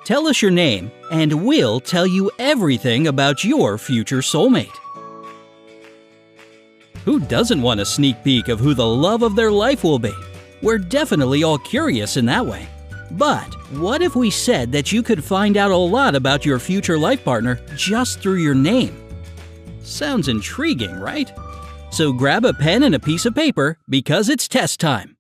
Tell us your name, and we'll tell you everything about your future soulmate. Who doesn't want a sneak peek of who the love of their life will be? We're definitely all curious in that way. But what if we said that you could find out a lot about your future life partner just through your name? Sounds intriguing, right? So grab a pen and a piece of paper because it's test time.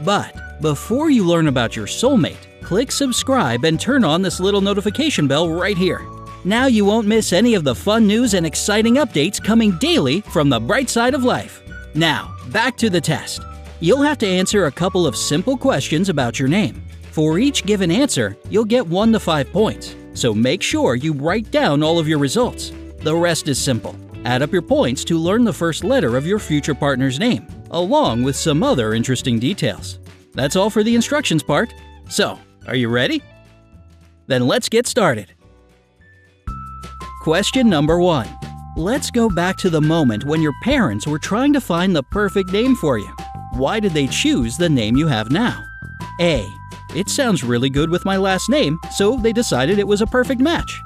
But before you learn about your soulmate, click subscribe and turn on this little notification bell right here. Now you won't miss any of the fun news and exciting updates coming daily from the bright side of life. Now, back to the test. You'll have to answer a couple of simple questions about your name. For each given answer, you'll get 1 to 5 points. So make sure you write down all of your results. The rest is simple. Add up your points to learn the first letter of your future partner's name, along with some other interesting details. That's all for the instructions part. So, are you ready? Then let's get started. Question number 1. Let's go back to the moment when your parents were trying to find the perfect name for you. Why did they choose the name you have now? A. It sounds really good with my last name, so they decided it was a perfect match.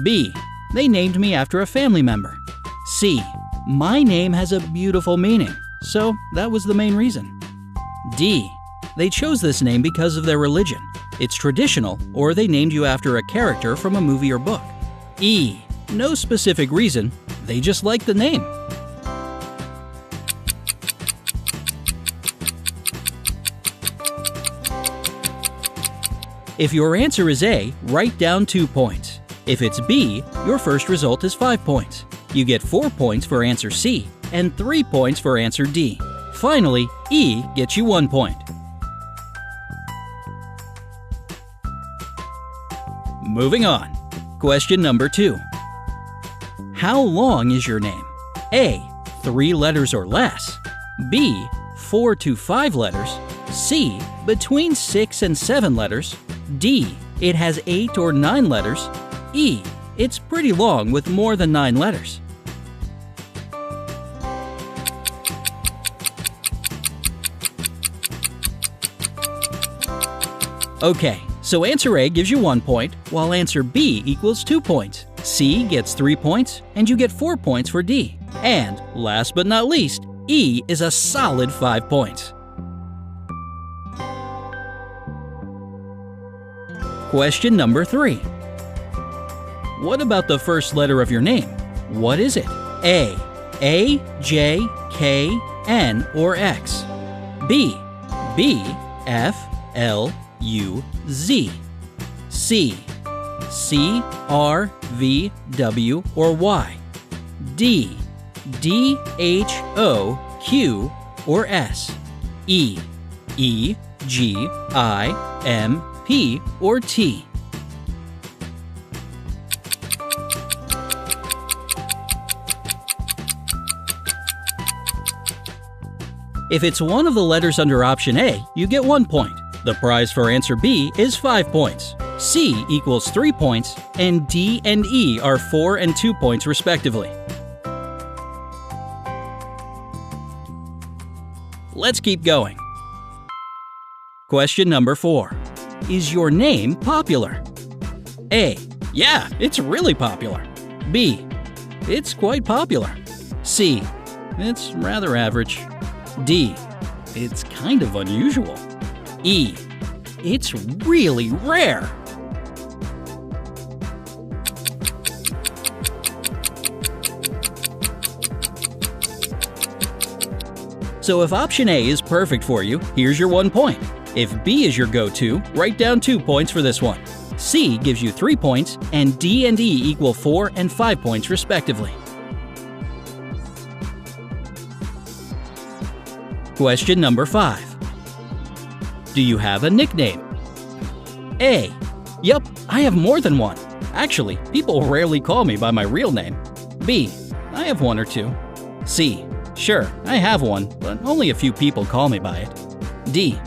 B. They named me after a family member. C. My name has a beautiful meaning, so that was the main reason. D. They chose this name because of their religion. It's traditional, or they named you after a character from a movie or book. E. No specific reason, they just like the name. If your answer is A, write down 2 points. If it's B, your first result is 5 points. You get 4 points for answer C and 3 points for answer D. Finally, E gets you 1 point. Moving on. Question number 2. How long is your name? A. 3 letters or less. B. 4 to 5 letters. C. Between 6 and 7 letters. D. It has 8 or 9 letters. E. It's pretty long with more than 9 letters. Okay, so answer A gives you 1 point, while answer B equals 2 points. C gets 3 points, and you get 4 points for D. And, last but not least, E is a solid 5 points. Question number 3. What about the first letter of your name? What is it? A. J, K, N, or X. B. F, L, U, Z. C. R, V, W, or Y. D. H, O, Q, or S. E. G, I, M, P, or T. If it's one of the letters under option A, you get 1 point. The prize for answer B is 5 points. C equals 3 points, and D and E are 4 and 2 points respectively. Let's keep going. Question number 4. Is your name popular? A. Yeah, it's really popular. B. It's quite popular. C. It's rather average. D. It's kind of unusual. E. It's really rare. So if option A is perfect for you, here's your 1 point. If B is your go-to, write down 2 points for this one. C gives you 3 points, and D and E equal 4 and 5 points respectively. Question number 5. Do you have a nickname? A. Yep, I have more than one. Actually, people rarely call me by my real name. B. I have 1 or 2. C. Sure, I have one, but only a few people call me by it. D.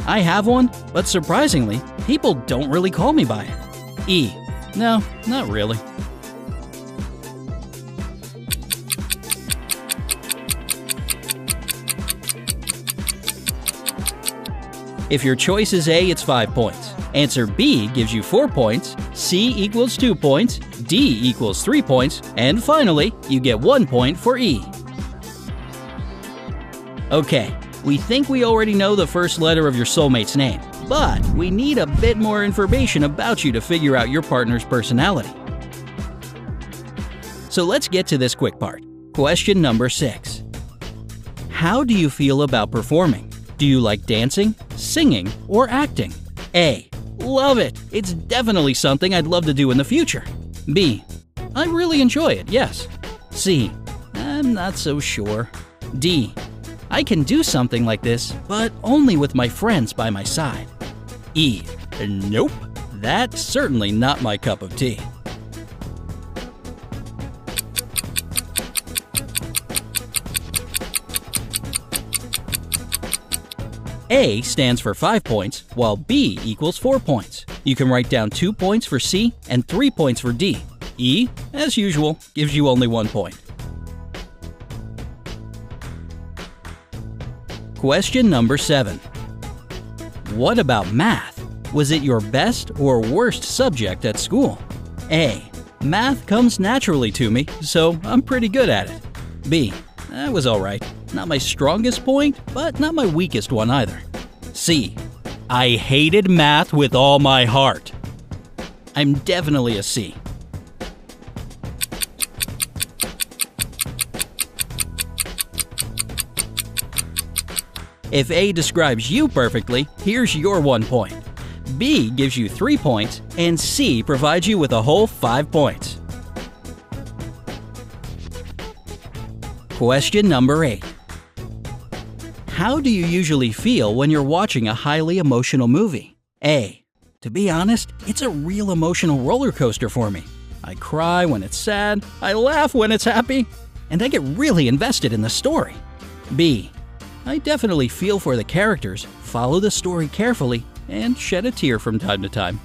I have one, but surprisingly, people don't really call me by it. E. No, not really. If your choice is A, it's 5 points. Answer B gives you 4 points, C equals 2 points, D equals 3 points, and finally, you get 1 point for E. Okay, we think we already know the first letter of your soulmate's name, but we need a bit more information about you to figure out your partner's personality. So let's get to this quick part. Question number 6. How do you feel about performing? Do you like dancing, singing, or acting? A. Love it! It's definitely something I'd love to do in the future. B. I really enjoy it, yes. C. I'm not so sure. D. I can do something like this, but only with my friends by my side. E. Nope, that's certainly not my cup of tea. A stands for 5 points, while B equals 4 points. You can write down 2 points for C and 3 points for D. E, as usual, gives you only 1 point. Question number 7. What about math? Was it your best or worst subject at school? A. Math comes naturally to me, so I'm pretty good at it. B. That was alright. Not my strongest point, but not my weakest one either. C. I hated math with all my heart. I'm definitely a C. If A describes you perfectly, here's your 1 point. B gives you 3 points, and C provides you with a whole 5 points. Question number 8. How do you usually feel when you're watching a highly emotional movie? A. To be honest, it's a real emotional roller coaster for me. I cry when it's sad, I laugh when it's happy, and I get really invested in the story. B. I definitely feel for the characters, follow the story carefully, and shed a tear from time to time.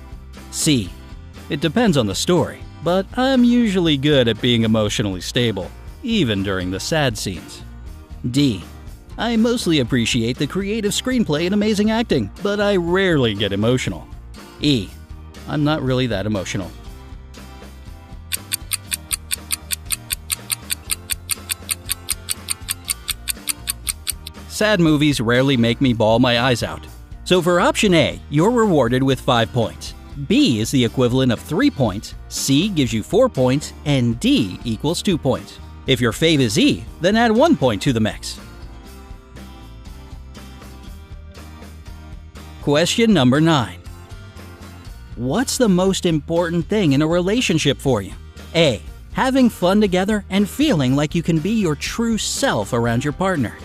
C. It depends on the story, but I'm usually good at being emotionally stable, even during the sad scenes. D. I mostly appreciate the creative screenplay and amazing acting, but I rarely get emotional. E. I'm not really that emotional. Sad movies rarely make me bawl my eyes out. So for option A, you're rewarded with 5 points. B is the equivalent of 3 points, C gives you 4 points, and D equals 2 points. If your fave is E, then add 1 point to the mix. Question number 9. What's the most important thing in a relationship for you? A. Having fun together and feeling like you can be your true self around your partner.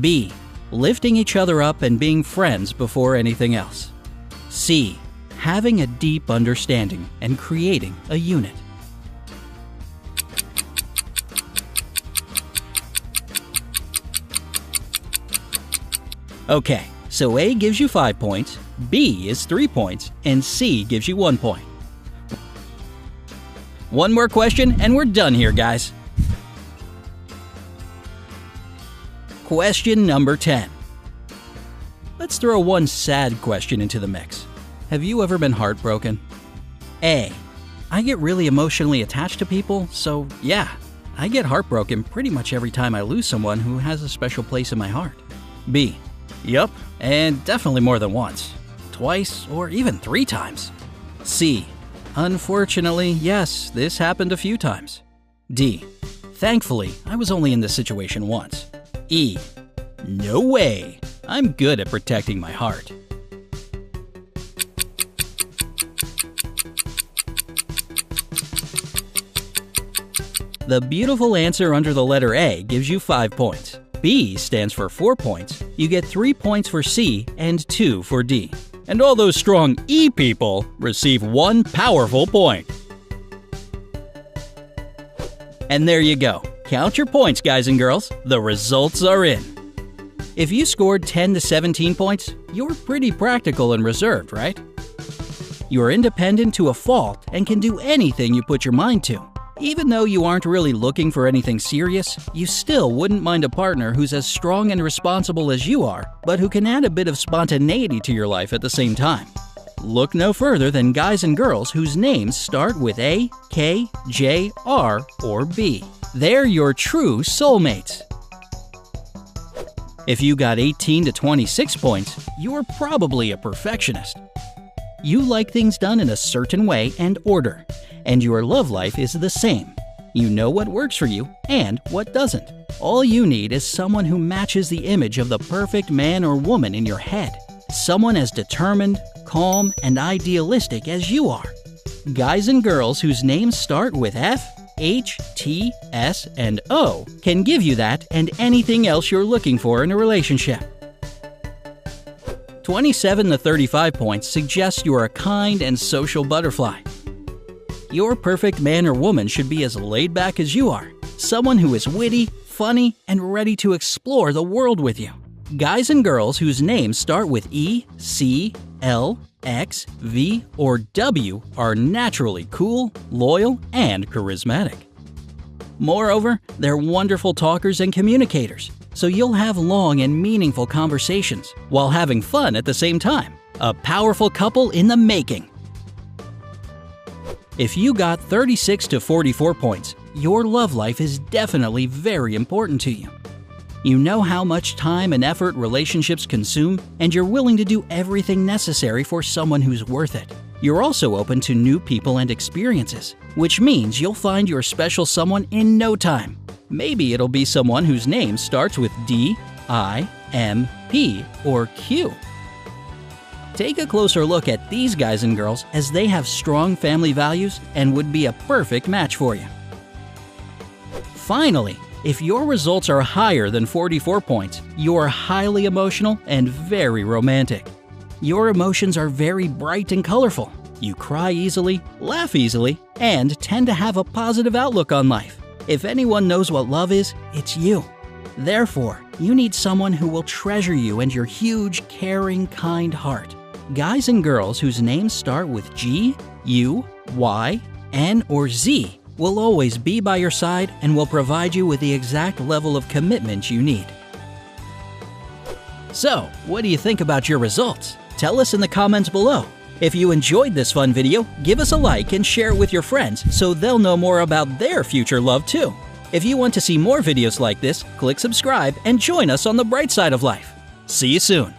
B. Lifting each other up and being friends before anything else. C. Having a deep understanding and creating a unit. Okay, so A gives you 5 points, B is 3 points, and C gives you 1 point. One more question and we're done here, guys. Question number 10. Let's throw one sad question into the mix. Have you ever been heartbroken? A. I get really emotionally attached to people, so yeah, I get heartbroken pretty much every time I lose someone who has a special place in my heart. B. Yup, and definitely more than once, twice, or even 3 times. C. Unfortunately, yes, this happened a few times. D. Thankfully, I was only in this situation once. E. No way, I'm good at protecting my heart. The beautiful answer under the letter A gives you 5 points. B stands for 4 points. You get 3 points for C and 2 for D. And all those strong E people receive 1 powerful point. And there you go. Count your points, guys and girls. The results are in. If you scored 10 to 17 points, you're pretty practical and reserved, right? You're independent to a fault and can do anything you put your mind to. Even though you aren't really looking for anything serious, you still wouldn't mind a partner who's as strong and responsible as you are, but who can add a bit of spontaneity to your life at the same time. Look no further than guys and girls whose names start with A, K, J, R, or B. They're your true soulmates. If you got 18 to 26 points, you're probably a perfectionist. You like things done in a certain way and order, and your love life is the same. You know what works for you and what doesn't. All you need is someone who matches the image of the perfect man or woman in your head. Someone as determined, calm, and idealistic as you are. Guys and girls whose names start with F, H, T, S, and O can give you that and anything else you're looking for in a relationship. 27 to 35 points suggest you're a kind and social butterfly. Your perfect man or woman should be as laid back as you are. Someone who is witty, funny, and ready to explore the world with you. Guys and girls whose names start with E, C, L, X, V, or W are naturally cool, loyal, and charismatic. Moreover, they're wonderful talkers and communicators, so you'll have long and meaningful conversations while having fun at the same time. A powerful couple in the making. If you got 36 to 44 points, your love life is definitely very important to you. You know how much time and effort relationships consume, and you're willing to do everything necessary for someone who's worth it. You're also open to new people and experiences, which means you'll find your special someone in no time. Maybe it'll be someone whose name starts with D, I, M, P, or Q. Take a closer look at these guys and girls, as they have strong family values and would be a perfect match for you. Finally, if your results are higher than 44 points, you're highly emotional and very romantic. Your emotions are very bright and colorful. You cry easily, laugh easily, and tend to have a positive outlook on life. If anyone knows what love is, it's you. Therefore, you need someone who will treasure you and your huge, caring, kind heart. Guys and girls whose names start with G, U, Y, N, or Z will always be by your side and will provide you with the exact level of commitment you need. So, what do you think about your results? Tell us in the comments below. If you enjoyed this fun video, give us a like and share it with your friends so they'll know more about their future love too. If you want to see more videos like this, click subscribe and join us on the bright side of life. See you soon.